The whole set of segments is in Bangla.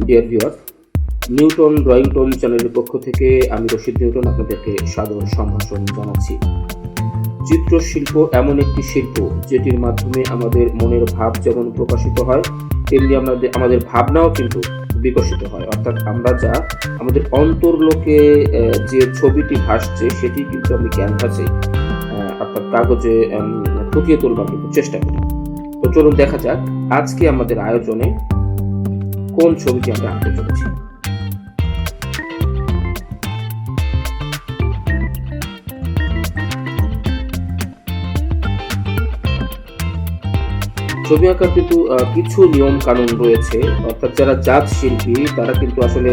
Dear viewer, Newton drawing tone চ্যানেলের পক্ষ থেকে আমি রশিদ নিউটন আপনাদেরকে সাদর সম্ভাষণ জানাচ্ছি। চিত্রশিল্প এমন একটি শিল্প যেটির মাধ্যমে আমাদের মনের ভাব যেমন প্রকাশিত হয়, তেমনি আমাদের ভাবনাও কিন্তু বিকশিত হয়। অর্থাৎ আমরা যা আমাদের অন্তর্লোকে যে ছবিটি ভাসছে সেটি কিন্তু আমি ক্যানভাসে অর্থাৎ কাগজে ফুটিয়ে তোলবার কিন্তু চেষ্টা করি। তো চলুন দেখা যাক আজকে আমাদের আয়োজনে কোন ছবিটি আমরা আঁকতে চলেছি। ছবি আঁকার কিন্তু কিছু নিয়ম কানুন রয়েছে। অর্থাৎ যারা জাত শিল্পী তারা কিন্তু আসলে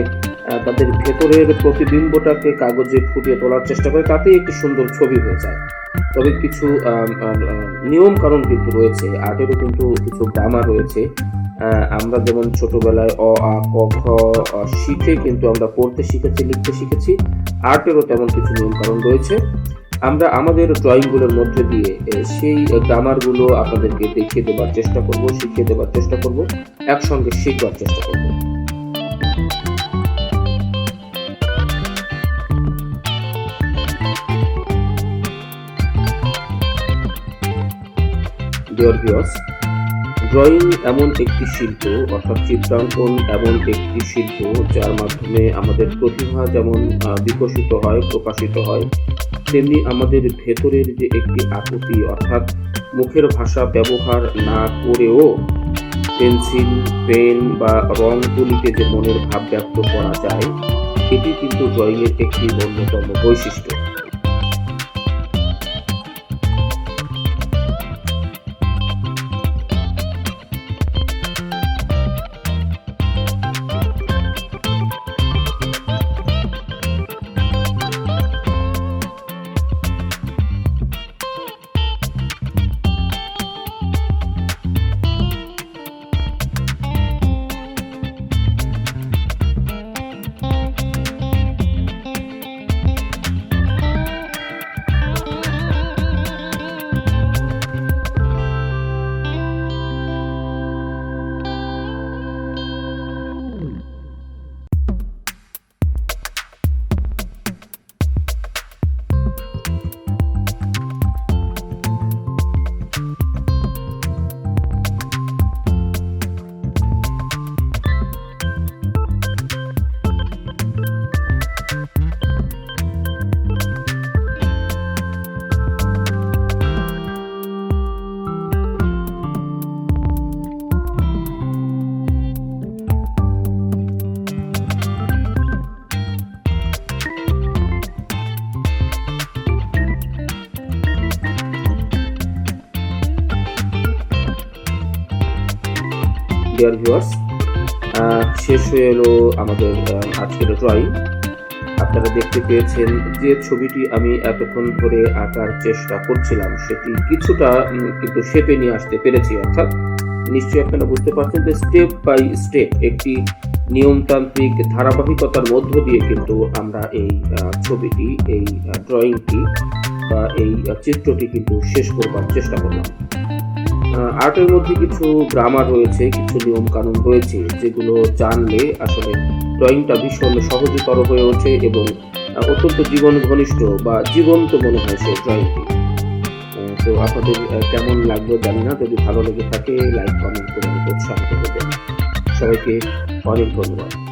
তাদের ভেতরের প্রতিবিম্বটাকে কাগজে ফুটিয়ে তোলার চেষ্টা করে, তাতেই একটি সুন্দর ছবি হয়ে যায়। তবে কিছু নিয়ম কানুন কিন্তু রয়েছে, আর্টেরও কিন্তু কিছু গ্রামার রয়েছে। আমরা যেমন ছোটবেলায় অ আ ক খ শিখে কিন্তু আমরা পড়তে শিখেছি, লিখতে শিখেছি, আর্টেরও তেমন কিছু নিয়ম কানুন রয়েছে। আমরা আমাদের ড্রয়িংগুলোর মধ্যে দিয়ে সেই গ্রামারগুলো আপনাদেরকে দেখিয়ে দেবার চেষ্টা করব, শিখিয়ে দেবার চেষ্টা করব, একসঙ্গে শিখবার চেষ্টা করব। ডিয়ার ভিউয়ার্স, ড্রয়িং এমন একটি শিল্প, অর্থাৎ চিত্রাঙ্কন এমন একটি শিল্প যার মাধ্যমে আমাদের প্রতিভা যেমন বিকশিত হয়, প্রকাশিত হয়, তেমনি আমাদের ভেতরের যে একটি আকুতি, অর্থাৎ মুখের ভাষা ব্যবহার না করেও পেন্সিল, পেন বা রং তুলিতে যে মনের ভাব ব্যক্ত করা যায়, এটি কিন্তু ড্রয়িংয়ের একটি অন্যতম বৈশিষ্ট্য। ডিয়ার ভিউয়ার্স, শেষ হয়ে এলো আমাদের আজকের ড্রয়িং। আপনারা দেখতে পেয়েছেন যে ছবিটি আমি এতক্ষণ ধরে আঁকার চেষ্টা করছিলাম সেটি কিছুটা কিন্তু শেপে নিয়ে আসতে পেরেছি। অর্থাৎ নিশ্চয়ই আপনারা বুঝতে পারছেন যে স্টেপ বাই স্টেপ একটি নিয়মতান্ত্রিক ধারাবাহিকতার মধ্য দিয়ে কিন্তু আমরা এই ছবিটি, এই ড্রয়িংটি বা এই চিত্রটি কিন্তু শেষ করবার চেষ্টা করলাম। আর্টের মধ্যে কিছু গ্রামার রয়েছে, কিছু নিয়ম কানুন রয়েছে যেগুলো জানলে আসলে ড্রয়িংটা ভীষণ সহজতর হয়ে ওঠে এবং অত্যন্ত জীবন ঘনিষ্ঠ বা জীবন্ত মনে হয় সেই ড্রয়িংটি। তো আপনাদের কেমন লাগলো জানি না, যদি ভালো লেগে থাকে লাইক কমেন্ট করে উৎসাহিত করবেন। সবাইকে অনেক ধন্যবাদ।